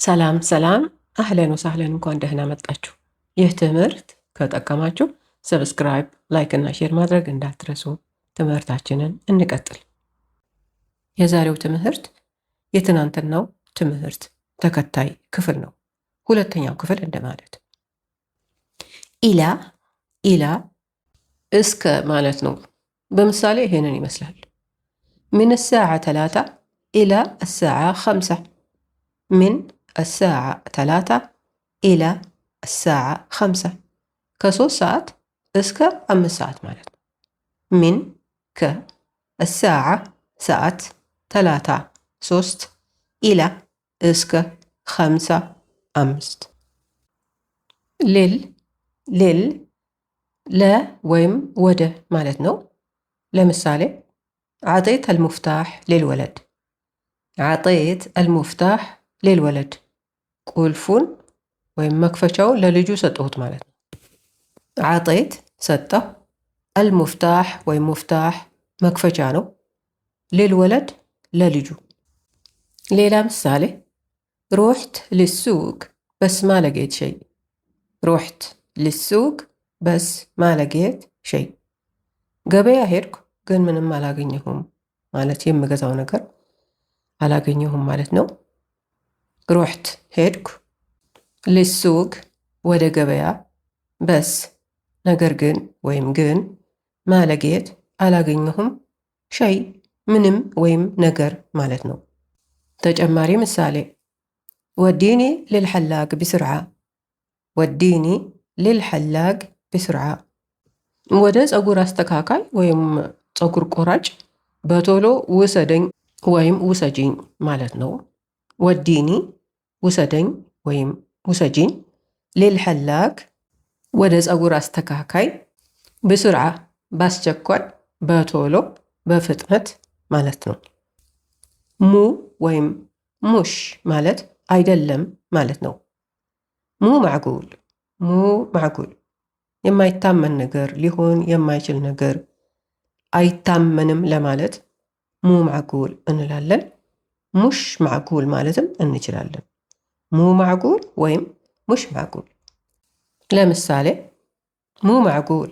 ሰላም ሰላም አህለን ወሳህለን እንኳን ደህና መጣችሁ። ይህ ትምህርት ከጠቀማችሁ ሰብስክራይብ፣ ላይክ እና ሼር ማድረግ እንዳትረሱ። ትምህርታችንን እንቀጥል። የዛሬው ትምህርት የትናንትናው ትምህርት ተከታይ ክፍል ነው። ሁለተኛው ክፍል እንደማለት። ኢላ እስከ ማለት ነው። በምሳሌ ይሄንን ይመስላል። من الساعة 3 إلى الساعة 5 من الساعة 3 إلى الساعة 5 ከ3 ሰዓት እስከ 5 ሰዓት ማለት ነው። من الساعة ሰዓት 3 3 إلى እስከ 5 5 ሊል ለ ወይም ወደ ማለት ነው። ለምሳሌ عطيت المفتاح للولد عطيت المفتاح للولد ቁልፉን ወይም መክፈቻውን ለልጁ ሰጠሁት ማለት ነው። عطيت ሰጠሁ፣ المفتاح ወይም مفتاح መክፈቻ ነው፣ للولد ለልጁ። ሌላ ምሳሌ رحت للسوق بس ما لقيت شيء رحت للسوق بس ما لقيت شيء ገበያ ሄድኩ ግን ምንም አላገኘሁም ማለት የምገዛው ነገር አላገኘሁም ማለት ነው። ሩሕት ሄድኩ፣ ልሱቅ ወደ ገበያ፣ በስ ነገር ግን ወይም ግን፣ ማለጌት አላገኘሁም፣ ሸይ ምንም ወይም ነገር ማለት ነው። ተጨማሪ ምሳሌ ወዲኒ ልልሐላቅ ቢስርዓ ወዲኒ ልልሐላቅ ቢስርዓ ወደ ፀጉር አስተካካይ ወይም ፀጉር ቆራጭ በቶሎ ውሰደኝ ወይም ውሰጂኝ ማለት ነው። ወዲኒ ውሰደኝ ወይም ውሰጂኝ፣ ሊልሐላቅ ወደ ፀጉር አስተካካይ፣ ብስርዓ ባስቸኳይ፣ በቶሎ በፍጥነት ማለት ነው። ሙ ወይም ሙሽ ማለት አይደለም ማለት ነው። ሙ ማዕጉል የማይታመን ነገር፣ ሊሆን የማይችል ነገር፣ አይታመንም ለማለት ሙ ማዕጉል እንላለን። ሙሽ ማዕጉል ማለትም እንችላለን። ሙ ማዕጉል ወይም ሙሽ ማዕጉል። ለምሳሌ ሙ ማዕጉል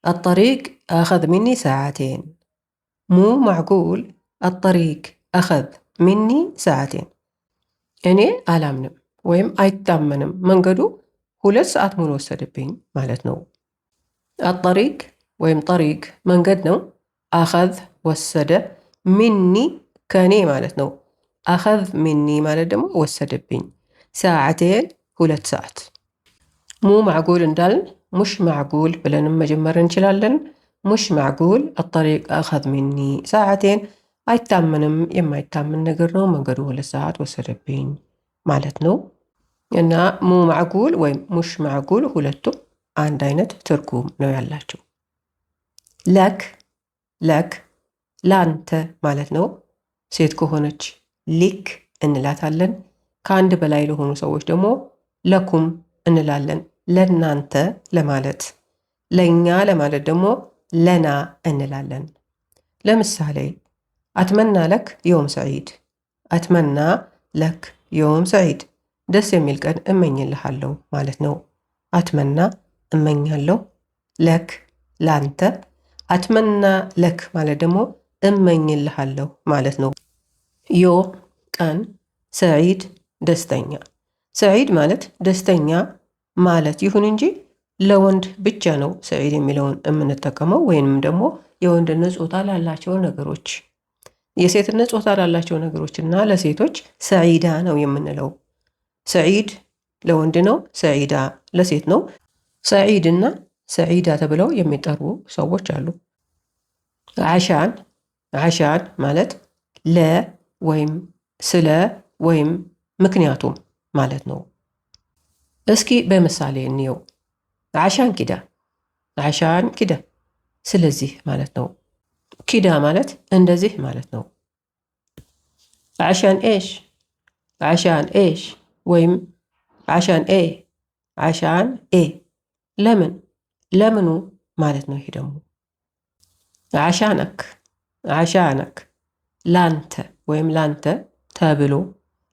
الطريق أخذ مني ساعتين مو معقول الطريق أخذ مني ساعتين እኔ አላምንም ወይም አይታመንም መንገዱ 2 ሰዓት ሙሉ ወሰደብኝ ማለት ነው። الطريق ወይም ጠሪቅ መንገድ ነው። አኸዝ ወሰደ፣ ሚኒ ከኔ ማለት ነው። አኸዝ ሚኒ ማለት ደግሞ ወሰደብኝ። ሰዓቴን 2 ሰዓት። ሙ ማዕጉል እንዳልን ሙሽ ማዕጉል ብለንም መጀመር እንችላለን። ሙሽ ማዕጉል الطريق أخذ مني ساعتين አይታመንም የማይታመን ነገር ነው፣ መንገዱ 2 ሰዓት ወሰደብኝ ማለት ነው። እና ሙ ማዕጉል ወይም ሙሽ ማዕጉል ሁለቱም አንድ አይነት ትርጉም ነው ያላቸው። ለክ ላንተ ማለት ነው። ሴት ከሆነች ሊክ እንላታለን። ከአንድ በላይ ለሆኑ ሰዎች ደግሞ ለኩም እንላለን፣ ለናንተ ለማለት። ለኛ ለማለት ደግሞ ለና እንላለን። ለምሳሌ አትመና ለክ የውም ሰዒድ፣ አትመና ለክ የውም ሰዒድ ደስ የሚል ቀን እመኝልሃለሁ ማለት ነው። አትመና እመኛለሁ፣ ለክ ላንተ፣ አትመና ለክ ማለት ደግሞ እመኝልሃለሁ ማለት ነው። ዮም ቀን፣ ሰዒድ ደስተኛ። ሰዒድ ማለት ደስተኛ ማለት ይሁን እንጂ ለወንድ ብቻ ነው ሰዒድ የሚለውን የምንጠቀመው፣ ወይንም ደግሞ የወንድነት ጾታ ላላቸው ነገሮች፣ የሴትነት ጾታ ላላቸው ነገሮች እና ለሴቶች ሰዒዳ ነው የምንለው። ሰዒድ ለወንድ ነው፣ ሰዒዳ ለሴት ነው። ሰዒድ እና ሰዒዳ ተብለው የሚጠሩ ሰዎች አሉ። ዓሻን ማለት ለ ወይም ስለ ወይም ምክንያቱም ማለት ነው። እስኪ በምሳሌ እንየው። ዓሻን ኪዳ ስለዚህ ማለት ነው። ኪዳ ማለት እንደዚህ ማለት ነው። ዓሻን ኤሽ ወይም ዓሻን ኤ ለምኑ ማለት ነው። ይሄ ደግሞ ዓሻነክ ላንተ ወይም ላንተ ተብሎ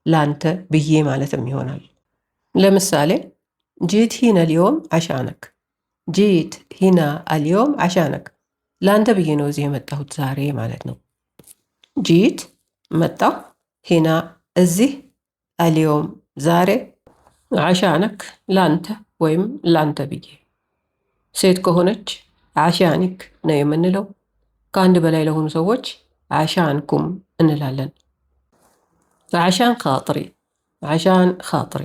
ላንተ ብዬ ማለትም ይሆናል። ለምሳሌ ጂት ሂና ልዮም አሻነክ፣ ጂት ሂና አልዮም አሻነክ፣ ላንተ ብዬ ነው እዚህ የመጣሁት ዛሬ ማለት ነው። ጂት መጣሁ፣ ሂና እዚህ፣ አልዮም ዛሬ፣ አሻነክ ላንተ ወይም ላንተ ብዬ። ሴት ከሆነች አሻኒክ ነው የምንለው። ከአንድ በላይ ለሆኑ ሰዎች አሻንኩም እንላለን። አሻን ኻጥሪ፣ አሻን ኻጥሪ።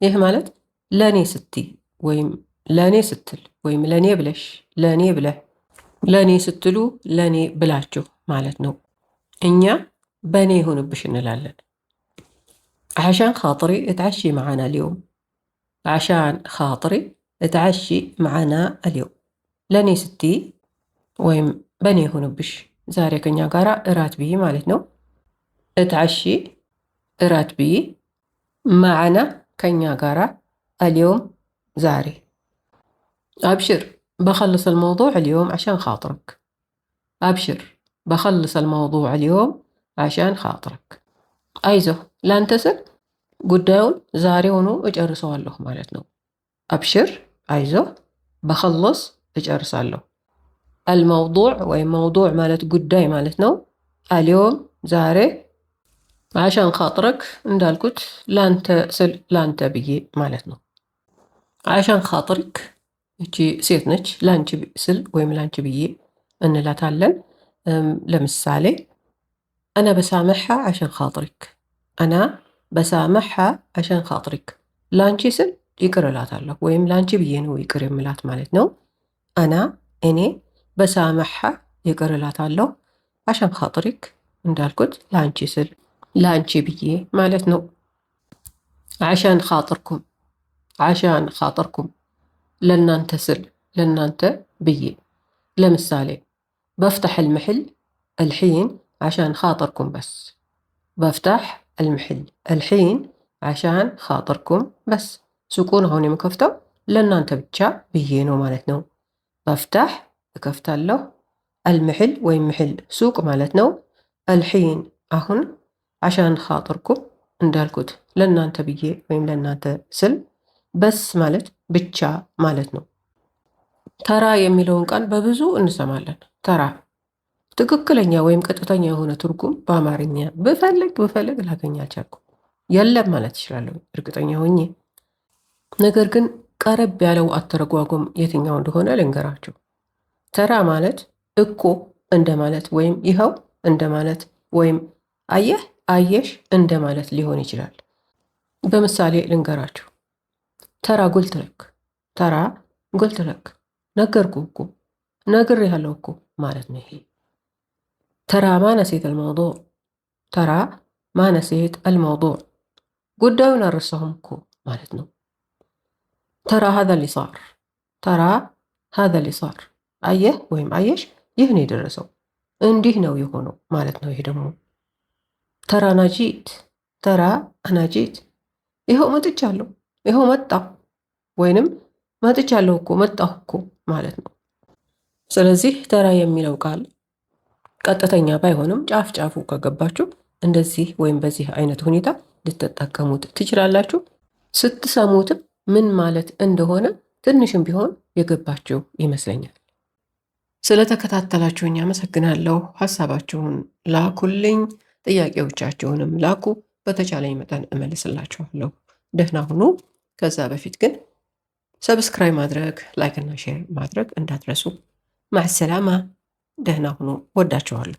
ይህ ማለት ለእኔ ስትይ ወይም ለእኔ ስትል ወይም ለእኔ ብለሽ፣ ለእኔ ብለህ፣ ለእኔ ስትሉ ለእኔ ብላችሁ ማለት ነው። እኛ በእኔ ይሁንብሽ እንላለን። عشان خاطري اتعشي معنا اليوم، عشان خاطري اتعشي معنا اليوم። ለእኔ ስትይ ወይም በእኔ ይሁንብሽ ዛሬ ከኛ ጋር እራት ብይ ማለት ነው። اتعشي እራት ብይ፣ معنا ከኛ ጋር፣ اليوم ዛሬ። أبشر بخلص الموضوع اليوم عشان خاطرك، أبشر بخلص الموضوع اليوم عشان خاطرك። አይዞህ ላንተ ስል ጉዳዩን ዛሬውኑ እጨርሰዋለሁ ማለት ነው። አብሽር አይዞህ፣ በኸለስ እጨርሳለሁ። አልመውዱዕ ወይም መውዱዕ ማለት ጉዳይ ማለት ነው። አልዮም ዛሬ፣ አሻን ኻጥረክ እንዳልኩት ላንተ ስል ላንተ ብዬ ማለት ነው። አሻን ኻጥርክ እቺ ሴት ነች። ላንቺ ስል ወይም ላንቺ ብዬ እንላታለን። ለምሳሌ أنا بسامحها عشان خاطرك، أنا بسامحها عشان خاطرك። لانشي سل يقر لاتالله ويم لانشي بينو يقر ملات مالتنو። أنا إني بسامحها يقر لاتالله عشان خاطرك اندالكت لانشي سل لانشي بيه مالتنو. عشان خاطركم، عشان خاطركم لن انت سل لن انت بيه. لمثالي بفتح المحل الحين عشان خاطركم بس، بفتح المحل الحين عشان خاطركم بس። ሱቁን አሁን የምከፍተው ለእናንተ ብቻ ብዬ ነው ማለት ነው። በፍታሕ እከፍታለሁ፣ አልምሕል ወይም ምሕል ሱቅ ማለት ነው። አልሒን አሁን፣ عشان خاطركم እንዳልኩት ለእናንተ ብዬ ወይም ለእናንተ ስል፣ በስ ማለት ብቻ ማለት ነው። ተራ የሚለውን ቃል በብዙ እንሰማለን። ተራ ትክክለኛ ወይም ቀጥተኛ የሆነ ትርጉም በአማርኛ ብፈልግ ላገኝ አልቻልኩም። የለም ማለት እችላለሁ እርግጠኛ ሆኜ። ነገር ግን ቀረብ ያለው አተረጓጎም የትኛው እንደሆነ ልንገራችሁ። ተራ ማለት እኮ እንደማለት ወይም ይኸው እንደማለት ወይም አየህ አየሽ እንደማለት ሊሆን ይችላል። በምሳሌ ልንገራችሁ። ተራ ጉልትለክ፣ ተራ ጉልትለክ፣ ነገርኩ እኮ፣ ነግሬሃለሁ እኮ ማለት ነው። ይሄ ترى ما نسيت الموضوع، ترى ما نسيت الموضوع، ጉዳዩን አልረሳሁም እኮ ማለት ነው። ترى هذا اللي صار، ترى هذا اللي صار፣ አየህ ወይም አየሽ ይህ ነው የደረሰው፣ እንዲህ ነው የሆነው ማለት ነው። ይሄ ደግሞ ترى أنا جيت، ترى أنا جيت፣ ይኸው መጥቻለሁ፣ ይኸው መጣሁ ወይንም መጥቻለሁ እኮ መጣሁ እኮ ማለት ነው። ስለዚህ ተራ የሚለው ቃል ቀጥተኛ ባይሆንም ጫፍ ጫፉ ከገባችሁ እንደዚህ ወይም በዚህ አይነት ሁኔታ ልትጠቀሙት ትችላላችሁ። ስትሰሙትም ምን ማለት እንደሆነ ትንሽም ቢሆን የገባችሁ ይመስለኛል። ስለተከታተላችሁኝ አመሰግናለሁ። ሐሳባችሁን ላኩልኝ፣ ጥያቄዎቻችሁንም ላኩ። በተቻለኝ መጠን እመልስላችኋለሁ። ደህና ሁኑ። ከዛ በፊት ግን ሰብስክራይብ ማድረግ፣ ላይክ እና ሼር ማድረግ እንዳትረሱ። ማዕሰላማ። ደህና ሁኑ። ወዳችኋለሁ።